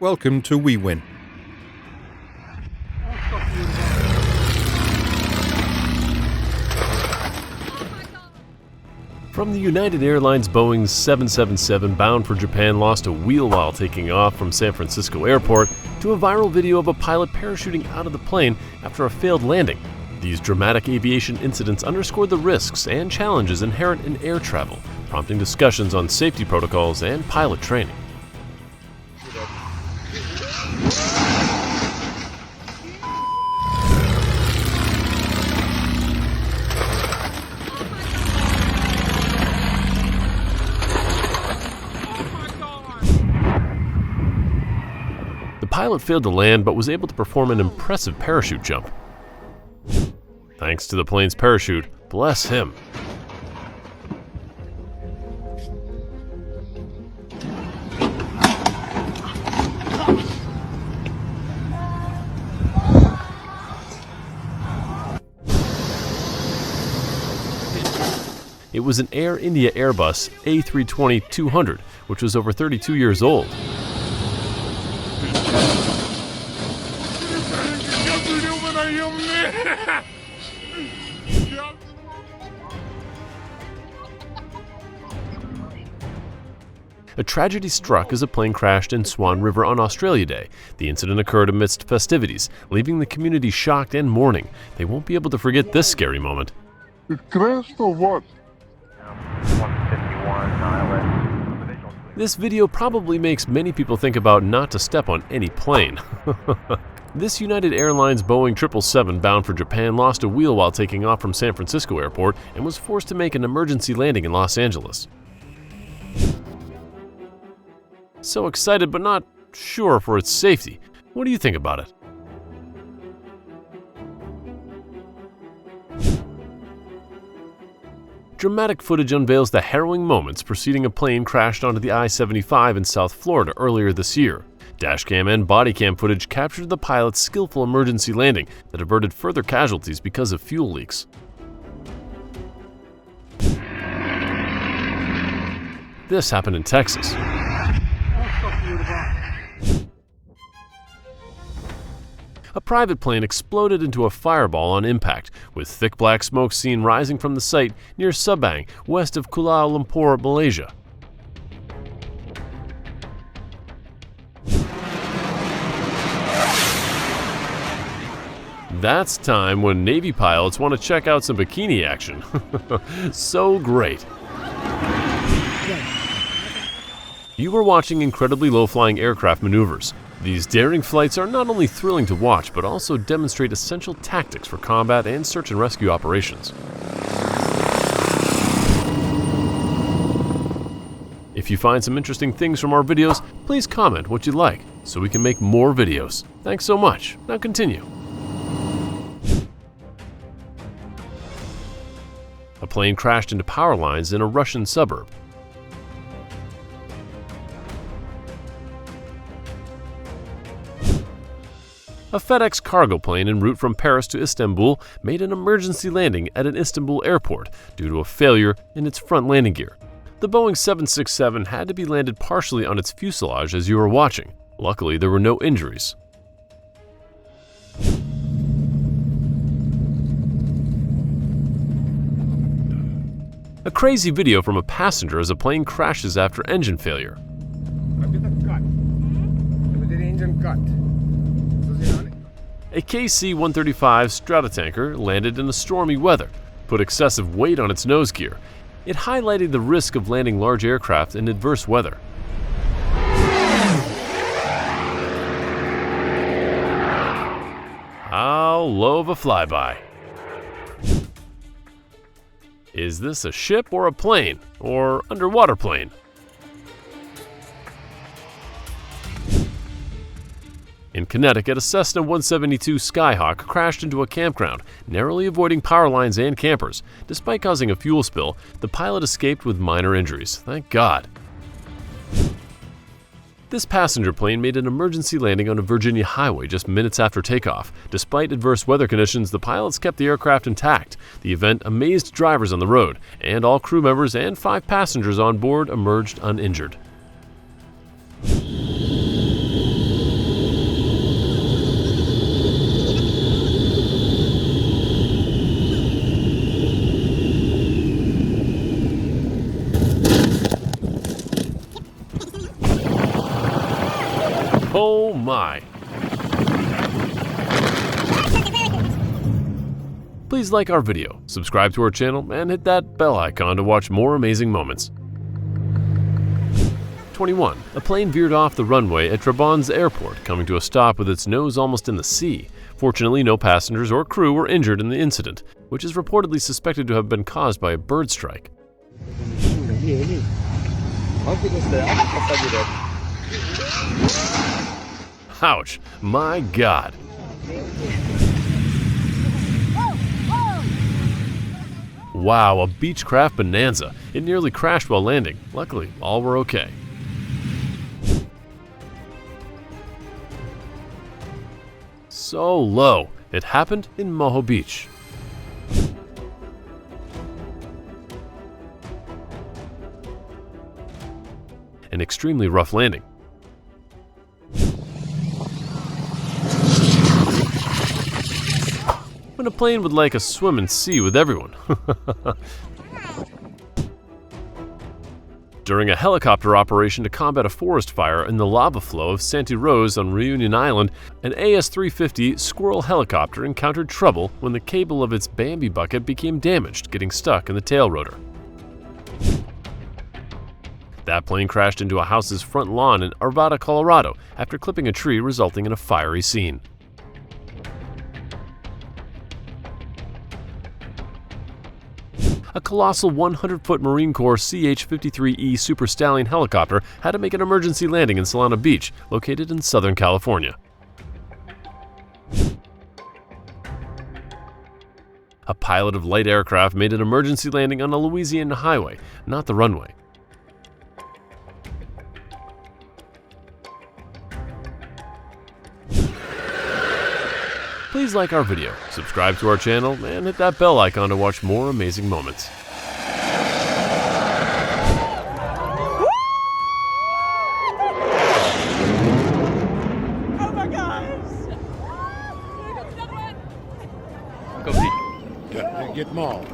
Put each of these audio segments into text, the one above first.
Welcome to WEWIN. From the United Airlines Boeing 777 bound for Japan lost a wheel while taking off from San Francisco Airport, to a viral video of a pilot parachuting out of the plane after a failed landing. These dramatic aviation incidents underscore the risks and challenges inherent in air travel, prompting discussions on safety protocols and pilot training. The pilot failed to land but was able to perform an impressive parachute jump. Thanks to the plane's parachute, bless him. It was an Air India Airbus A320-200, which was over 32 years old. A tragedy struck as a plane crashed in Swan River on Australia Day. The incident occurred amidst festivities, leaving the community shocked and mourning. They won't be able to forget this scary moment. It crashed or what? This video probably makes many people think about not to step on any plane. This United Airlines Boeing 777 bound for Japan lost a wheel while taking off from San Francisco Airport and was forced to make an emergency landing in Los Angeles. So excited but not sure for its safety. What do you think about it? Dramatic footage unveils the harrowing moments preceding a plane crashed onto the I-75 in South Florida earlier this year. Dashcam and bodycam footage captured the pilot's skillful emergency landing that averted further casualties because of fuel leaks. This happened in Texas. A private plane exploded into a fireball on impact, with thick black smoke seen rising from the site near Subang, west of Kuala Lumpur, Malaysia. That's time when Navy pilots want to check out some bikini action. So great. You are watching incredibly low-flying aircraft maneuvers. These daring flights are not only thrilling to watch, but also demonstrate essential tactics for combat and search and rescue operations. If you find some interesting things from our videos, please comment what you like so we can make more videos. Thanks so much. Now continue. A plane crashed into power lines in a Russian suburb. A FedEx cargo plane en route from Paris to Istanbul made an emergency landing at an Istanbul airport due to a failure in its front landing gear. The Boeing 767 had to be landed partially on its fuselage as you were watching. Luckily, there were no injuries. A crazy video from a passenger as a plane crashes after engine failure. A KC-135 Stratotanker landed in a stormy weather, put excessive weight on its nose gear. It highlighted the risk of landing large aircraft in adverse weather. How low of a flyby. Is this a ship or a plane, or underwater plane? In Connecticut, a Cessna 172 Skyhawk crashed into a campground, narrowly avoiding power lines and campers. Despite causing a fuel spill, the pilot escaped with minor injuries. Thank God. This passenger plane made an emergency landing on a Virginia highway just minutes after takeoff. Despite adverse weather conditions, the pilots kept the aircraft intact. The event amazed drivers on the road, and all crew members and 5 passengers on board emerged uninjured. Oh my! Please like our video, subscribe to our channel, and hit that bell icon to watch more amazing moments. 21. A plane veered off the runway at Trabzon's airport, coming to a stop with its nose almost in the sea. Fortunately, no passengers or crew were injured in the incident, which is reportedly suspected to have been caused by a bird strike. Ouch! My God! Wow, a Beechcraft bonanza. It nearly crashed while landing. Luckily, all were okay. So low. It happened in Moho Beach. An extremely rough landing. When a plane would like a swim and sea with everyone. During a helicopter operation to combat a forest fire in the lava flow of Santa Rose on Reunion Island, an AS-350 Squirrel helicopter encountered trouble when the cable of its Bambi bucket became damaged, getting stuck in the tail rotor. That plane crashed into a house's front lawn in Arvada, Colorado, after clipping a tree, resulting in a fiery scene. A colossal 100-foot Marine Corps CH-53E Super Stallion helicopter had to make an emergency landing in Solana Beach, located in Southern California. A pilot of light aircraft made an emergency landing on a Louisiana highway, not the runway. Please like our video, subscribe to our channel, and hit that bell icon to watch more amazing moments. Oh my gosh! Go see. Get them all.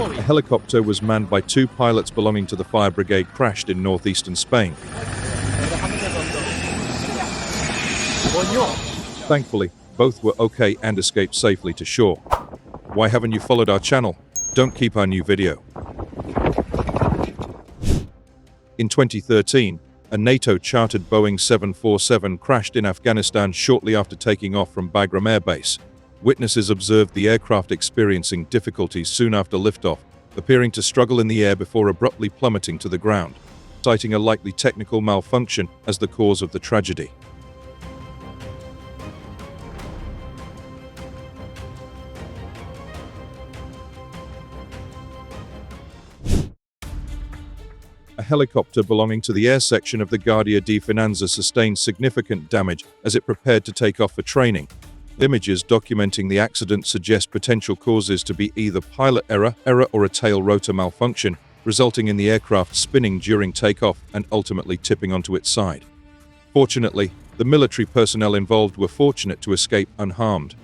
A helicopter was manned by 2 pilots belonging to the fire brigade crashed in northeastern Spain. Thankfully, both were okay and escaped safely to shore. Why haven't you followed our channel? Don't keep our new video. In 2013, a NATO-chartered Boeing 747 crashed in Afghanistan shortly after taking off from Bagram Air Base. Witnesses observed the aircraft experiencing difficulties soon after liftoff, appearing to struggle in the air before abruptly plummeting to the ground, citing a likely technical malfunction as the cause of the tragedy. A helicopter belonging to the air section of the Guardia di Finanza sustained significant damage as it prepared to take off for training. Images documenting the accident suggest potential causes to be either pilot error or a tail rotor malfunction, resulting in the aircraft spinning during takeoff and ultimately tipping onto its side. Fortunately, the military personnel involved were fortunate to escape unharmed.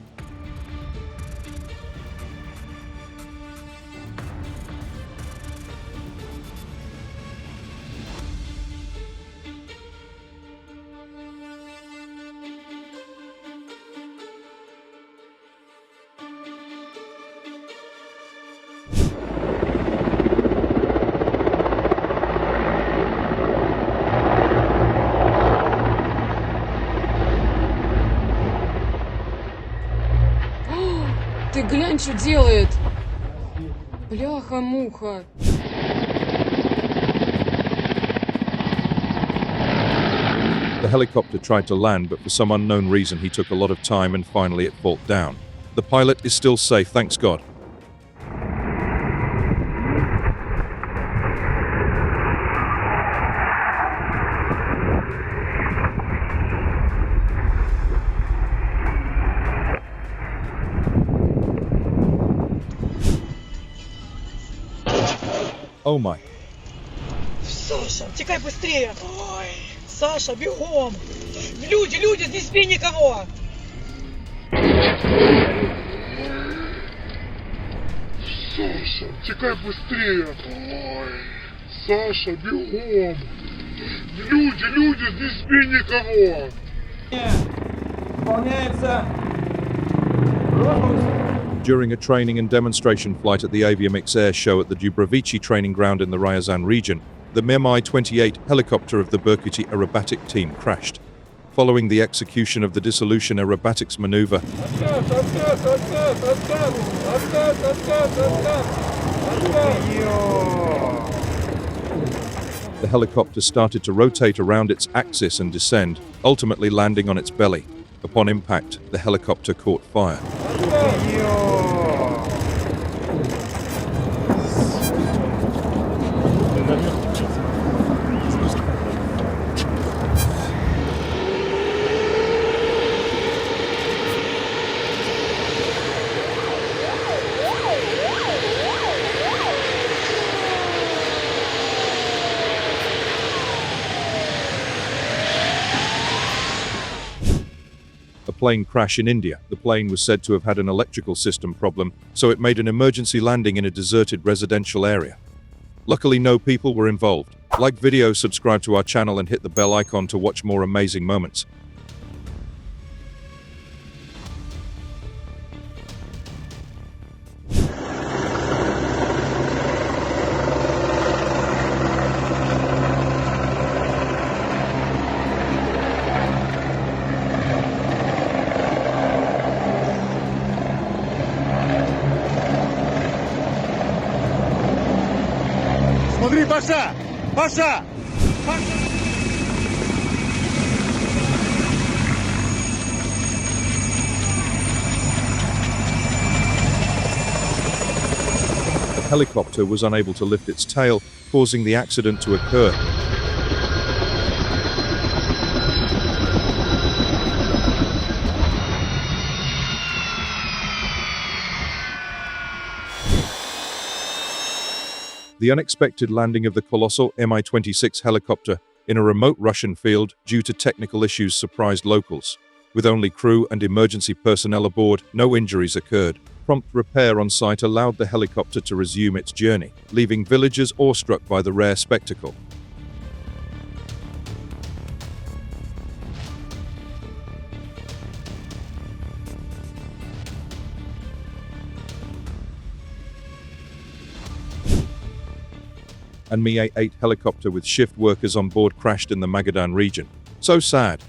Ты глянь, что делает! Бляха-муха! The helicopter tried to land, but for some unknown reason he took a lot of time and finally it fell down. The pilot is still safe, thanks God. Oh my. Саша, текай быстрее! Ой, Саша, бегом! Люди, не спи никого! Саша, текай быстрее! Ой, Саша, бегом! Люди, не спи никого! Выполняется! During a training and demonstration flight at the Aviation Air show at the Dubrovici training ground in the Ryazan region, the Mi-28 helicopter of the Berkuti aerobatic team crashed. Following the execution of the dissolution aerobatics maneuver, the helicopter started to rotate around its axis and descend, ultimately landing on its belly. Upon impact, the helicopter caught fire. A plane crash in India. The plane was said to have had an electrical system problem, so it made an emergency landing in a deserted residential area. Luckily, no people were involved. Like video, subscribe to our channel and hit the bell icon to watch more amazing moments. Смотри, Паша! Паша! The helicopter was unable to lift its tail, causing the accident to occur. The unexpected landing of the colossal Mi-26 helicopter in a remote Russian field due to technical issues surprised locals. With only crew and emergency personnel aboard, no injuries occurred. Prompt repair on site allowed the helicopter to resume its journey, leaving villagers awestruck by the rare spectacle. And Mi-8 helicopter with shift workers on board crashed in the Magadan region. So sad.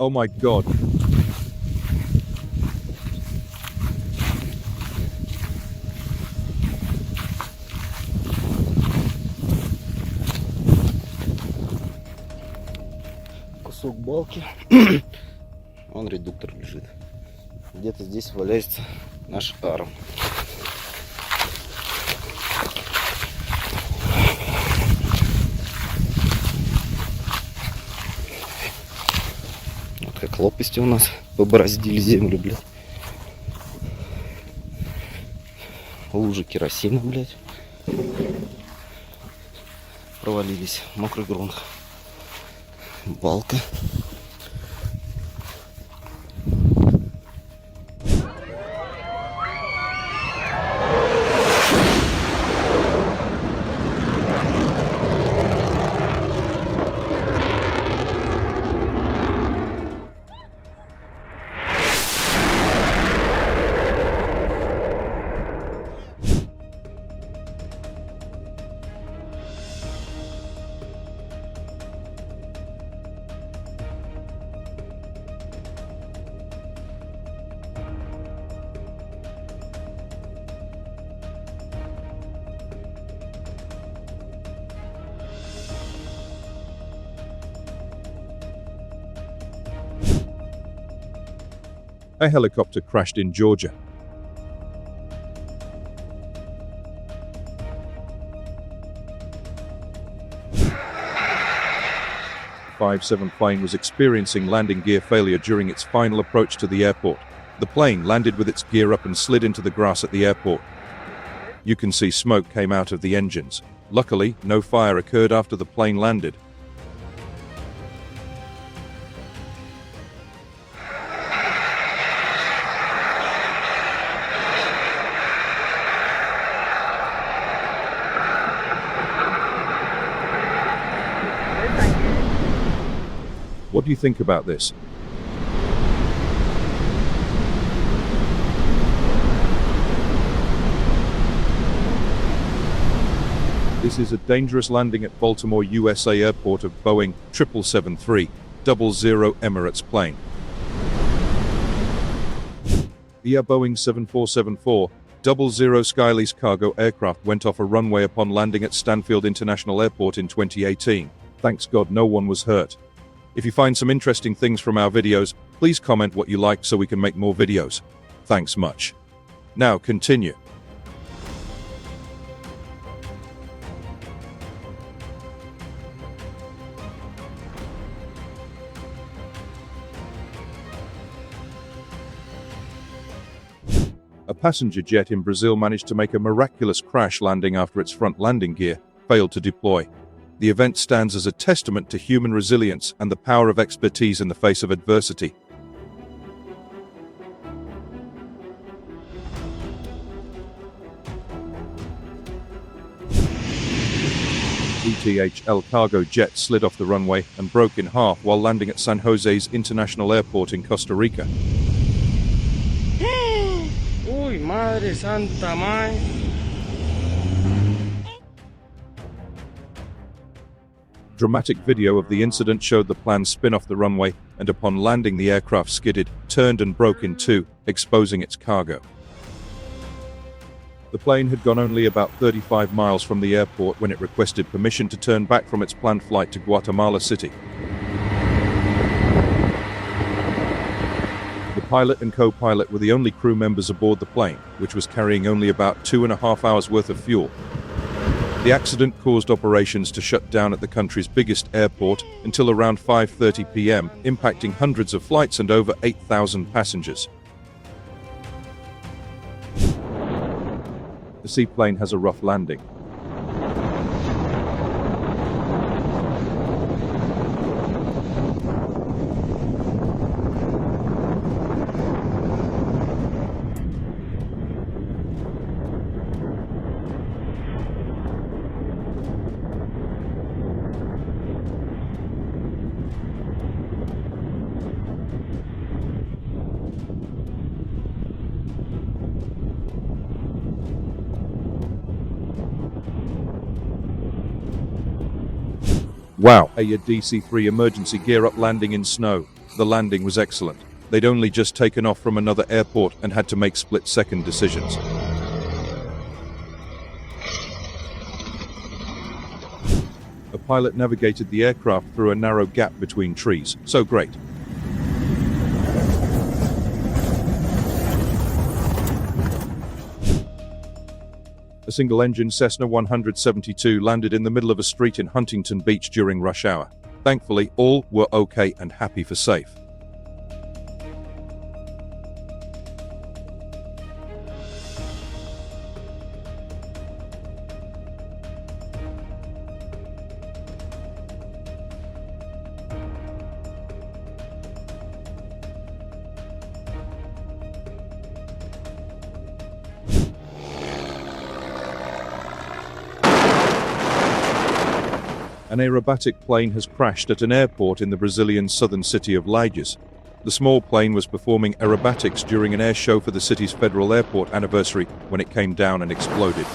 Oh my God. Кусок балки. Вон редуктор лежит. Где-то здесь валяется наш арм. Вот как лопасти у нас побороздили землю, блядь. Лужи керосина, блядь. Провалились. Мокрый грунт. Балка. A helicopter crashed in Georgia. The 57 plane was experiencing landing gear failure during its final approach to the airport. The plane landed with its gear up and slid into the grass at the airport. You can see smoke came out of the engines. Luckily, no fire occurred after the plane landed. What do you think about this? This is a dangerous landing at Baltimore, USA airport of Boeing 777-300 Emirates plane. The Boeing 7474-00 Skylease cargo aircraft went off a runway upon landing at Stanfield International Airport in 2018. Thanks God no one was hurt. If you find some interesting things from our videos, please comment what you like so we can make more videos. Thanks much. Now continue. A passenger jet in Brazil managed to make a miraculous crash landing after its front landing gear failed to deploy. The event stands as a testament to human resilience and the power of expertise in the face of adversity. ETHL cargo jet slid off the runway and broke in half while landing at San Jose's International Airport in Costa Rica. Uy, madre santa, man. Dramatic video of the incident showed the plane spin off the runway, and upon landing the aircraft skidded, turned and broke in two, exposing its cargo. The plane had gone only about 35 miles from the airport when it requested permission to turn back from its planned flight to Guatemala City. The pilot and co-pilot were the only crew members aboard the plane, which was carrying only about 2.5 hours worth of fuel. The accident caused operations to shut down at the country's biggest airport until around 5:30 p.m., impacting hundreds of flights and over 8,000 passengers. The seaplane has a rough landing. Wow, a DC-3 emergency gear-up landing in snow. The landing was excellent. They'd only just taken off from another airport and had to make split-second decisions. A pilot navigated the aircraft through a narrow gap between trees. So great. A single-engine Cessna 172 landed in the middle of a street in Huntington Beach during rush hour. Thankfully, all were okay and happy for safe. An aerobatic plane has crashed at an airport in the Brazilian southern city of Lages. The small plane was performing aerobatics during an air show for the city's federal airport anniversary when it came down and exploded.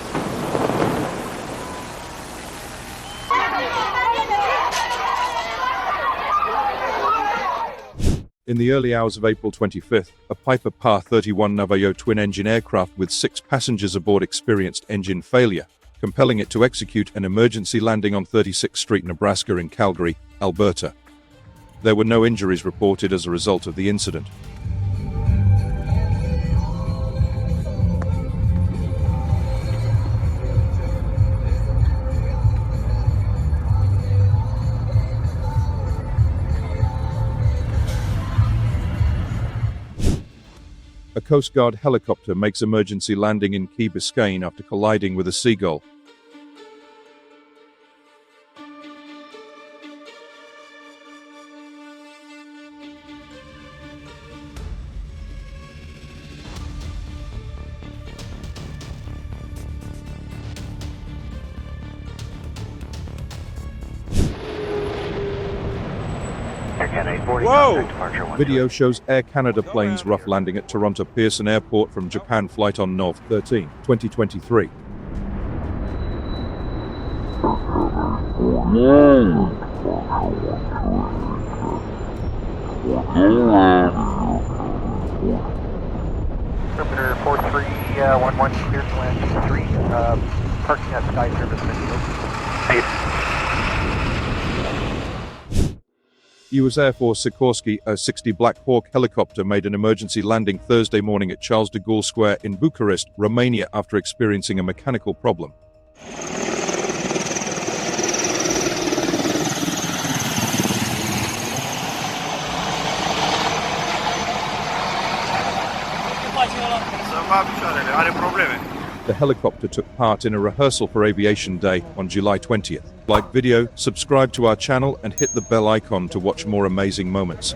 In the early hours of April 25th, a Piper PA-31 Navajo twin-engine aircraft with 6 passengers aboard experienced engine failure, compelling it to execute an emergency landing on 36th Street, Nebraska in Calgary, Alberta. There were no injuries reported as a result of the incident. A Coast Guard helicopter makes emergency landing in Key Biscayne after colliding with a seagull. Whoa! Video shows Air Canada planes rough landing at Toronto Pearson Airport from Japan flight on Nov 13, 2023. Interpreter 4311 cleared to land 3, parking at Sky Service. U.S. Air Force Sikorsky A-60 Black Hawk helicopter made an emergency landing Thursday morning at Charles de Gaulle Square in Bucharest, Romania after experiencing a mechanical problem. The helicopter took part in a rehearsal for Aviation Day on July 20th. Like video, subscribe to our channel and hit the bell icon to watch more amazing moments.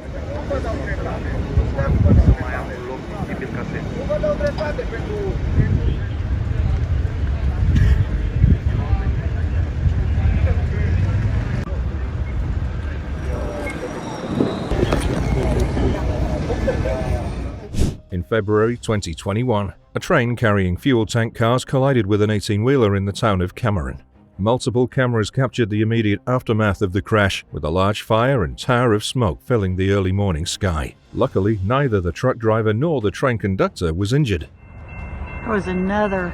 In February 2021, a train carrying fuel tank cars collided with an 18-wheeler in the town of Cameron. Multiple cameras captured the immediate aftermath of the crash, with a large fire and tower of smoke filling the early morning sky. Luckily, neither the truck driver nor the train conductor was injured. There was another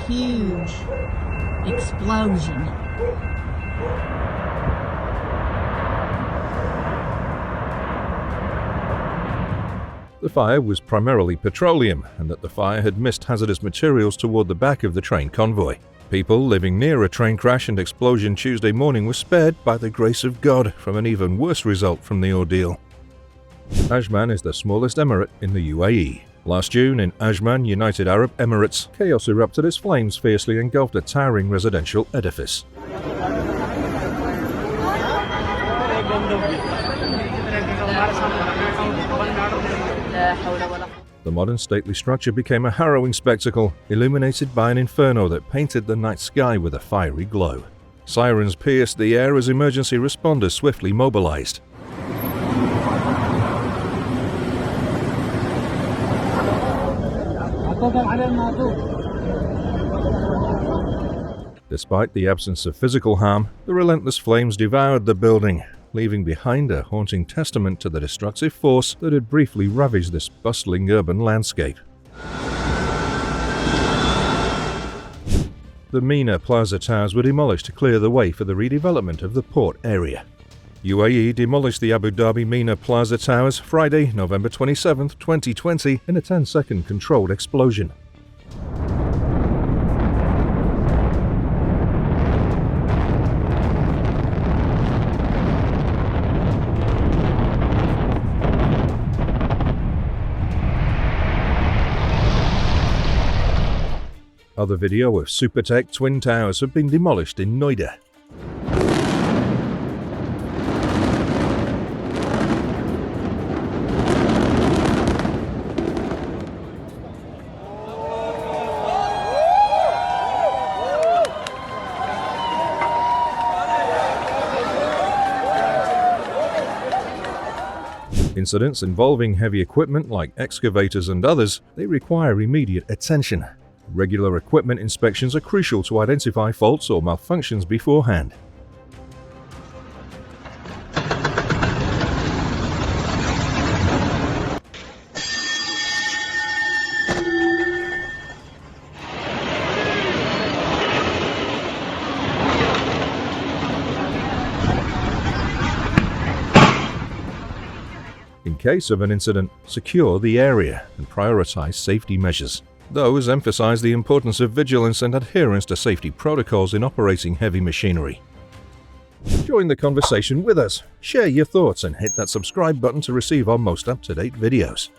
huge explosion. The fire was primarily petroleum, and that the fire had missed hazardous materials toward the back of the train convoy. People living near a train crash and explosion Tuesday morning were spared by the grace of God from an even worse result from the ordeal. Ajman is the smallest emirate in the UAE. Last June, in Ajman, United Arab Emirates, chaos erupted as flames fiercely engulfed a towering residential edifice. The modern stately structure became a harrowing spectacle, illuminated by an inferno that painted the night sky with a fiery glow. Sirens pierced the air as emergency responders swiftly mobilized. Despite the absence of physical harm, the relentless flames devoured the building, leaving behind a haunting testament to the destructive force that had briefly ravaged this bustling urban landscape. The MENA Plaza towers were demolished to clear the way for the redevelopment of the port area. UAE demolished the Abu Dhabi MENA Plaza towers Friday, November 27, 2020, in a 10-second controlled explosion. Other video of Supertech Twin Towers have been demolished in Noida. Incidents involving heavy equipment like excavators and others, they require immediate attention. Regular equipment inspections are crucial to identify faults or malfunctions beforehand. In case of an incident, secure the area and prioritize safety measures. Those emphasize the importance of vigilance and adherence to safety protocols in operating heavy machinery. Join the conversation with us, share your thoughts, and hit that subscribe button to receive our most up-to-date videos.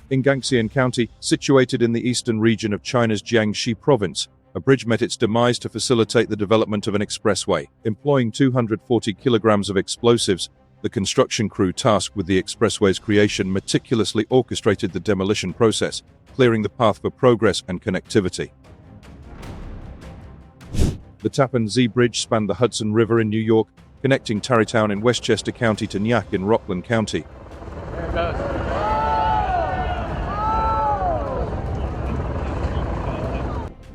In Gangxian County, situated in the eastern region of China's Jiangxi province, a bridge met its demise to facilitate the development of an expressway. Employing 240 kilograms of explosives, the construction crew tasked with the expressway's creation meticulously orchestrated the demolition process, clearing the path for progress and connectivity. The Tappan Zee Bridge spanned the Hudson River in New York, connecting Tarrytown in Westchester County to Nyack in Rockland County.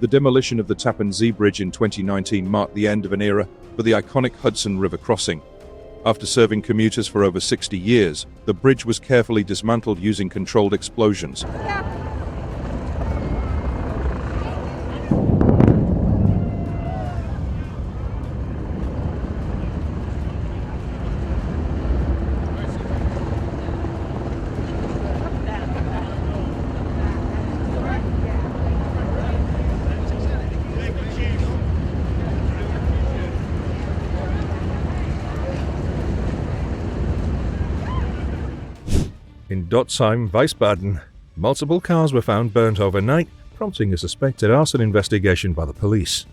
The demolition of the Tappan Zee Bridge in 2019 marked the end of an era for the iconic Hudson River crossing. After serving commuters for over 60 years, the bridge was carefully dismantled using controlled explosions. In Dotzheim, Wiesbaden, multiple cars were found burnt overnight, prompting a suspected arson investigation by the police.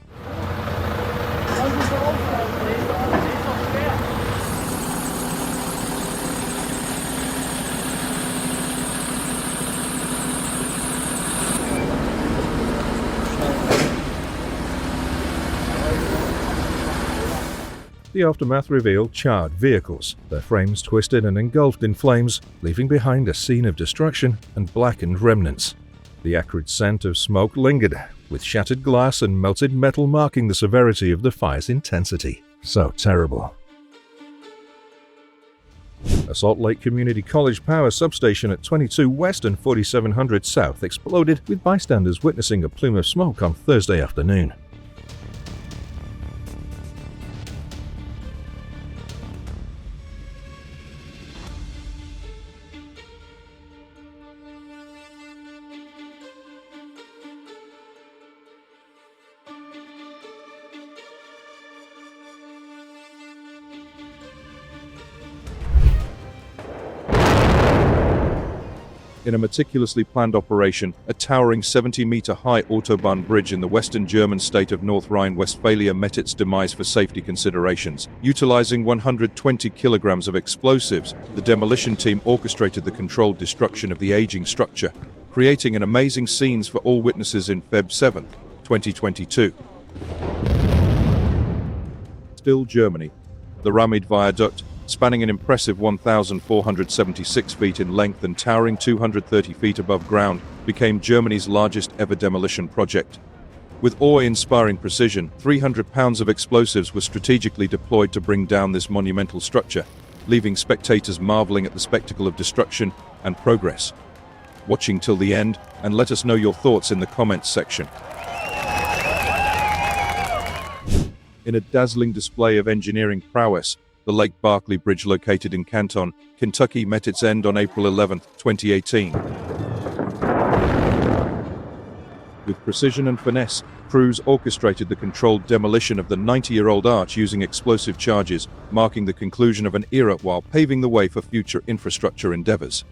The aftermath revealed charred vehicles, their frames twisted and engulfed in flames, leaving behind a scene of destruction and blackened remnants. The acrid scent of smoke lingered, with shattered glass and melted metal marking the severity of the fire's intensity. So terrible. A Salt Lake Community College power substation at 22 West and 4700 South exploded, with bystanders witnessing a plume of smoke on Thursday afternoon. In a meticulously planned operation, a towering 70-meter-high autobahn bridge in the western German state of North Rhine-Westphalia met its demise for safety considerations. Utilizing 120 kilograms of explosives, the demolition team orchestrated the controlled destruction of the aging structure, creating an amazing scenes for all witnesses in Feb 7, 2022. Still Germany. The Ramid Viaduct, spanning an impressive 1,476 feet in length and towering 230 feet above ground, became Germany's largest ever demolition project. With awe-inspiring precision, 300 pounds of explosives were strategically deployed to bring down this monumental structure, leaving spectators marveling at the spectacle of destruction and progress. Watching till the end, and let us know your thoughts in the comments section. In a dazzling display of engineering prowess, the Lake Barkley Bridge located in Canton, Kentucky met its end on April 11, 2018. With precision and finesse, crews orchestrated the controlled demolition of the 90-year-old arch using explosive charges, marking the conclusion of an era while paving the way for future infrastructure endeavors.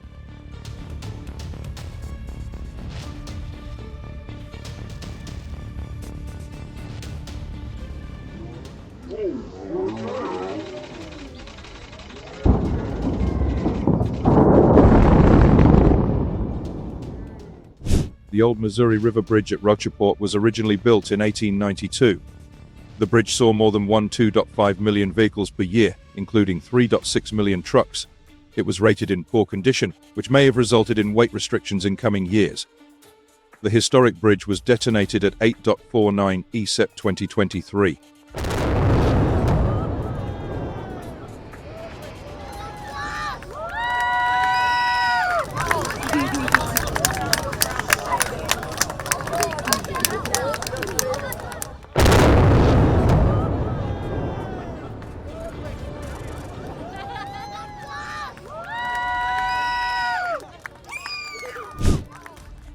The old Missouri River Bridge at Rocheport was originally built in 1892. The bridge saw more than 2.5 million vehicles per year, including 3.6 million trucks. It was rated in poor condition, which may have resulted in weight restrictions in coming years. The historic bridge was detonated at 8.49 ESEP 2023.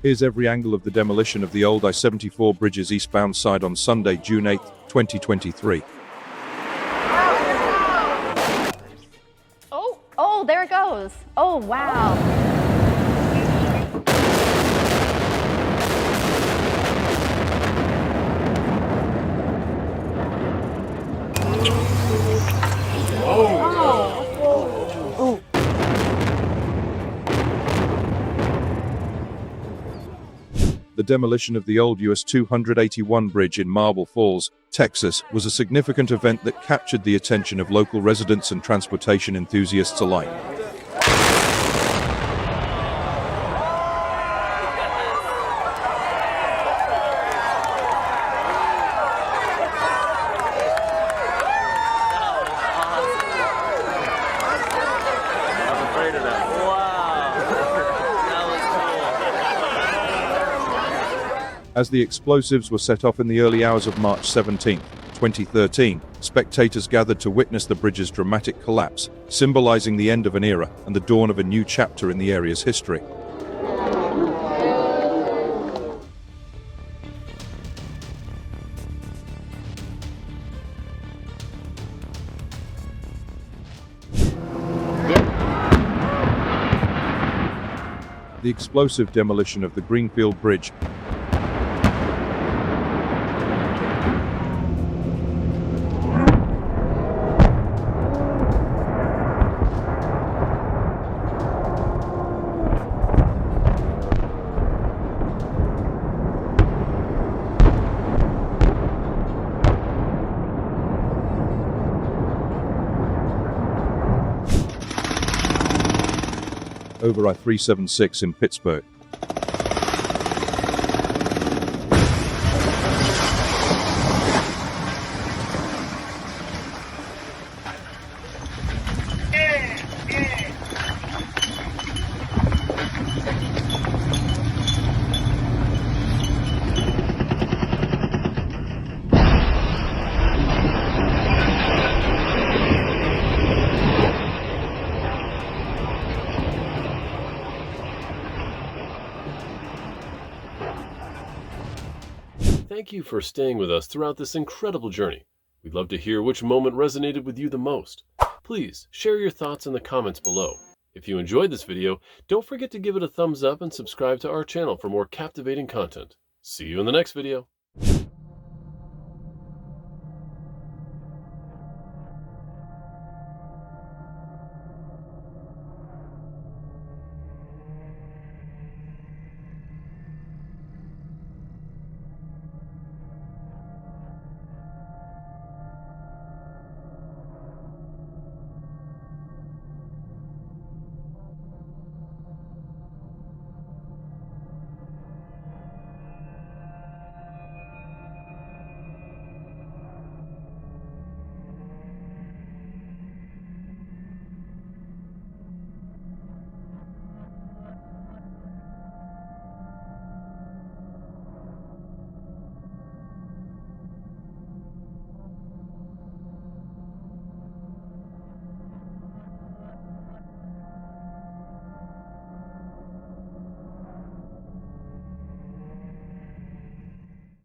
Here's every angle of the demolition of the old I-74 bridge's eastbound side on Sunday, June 8, 2023. Oh, there it goes. Oh, wow. The demolition of the old US 281 bridge in Marble Falls, Texas, was a significant event that captured the attention of local residents and transportation enthusiasts alike. As the explosives were set off in the early hours of March 17, 2013, spectators gathered to witness the bridge's dramatic collapse, symbolizing the end of an era and the dawn of a new chapter in the area's history. The explosive demolition of the Greenfield Bridge over I-376 in Pittsburgh. Thank you for staying with us throughout this incredible journey. We'd love to hear which moment resonated with you the most. Please share your thoughts in the comments below. If you enjoyed this video, don't forget to give it a thumbs up and subscribe to our channel for more captivating content. See you in the next video.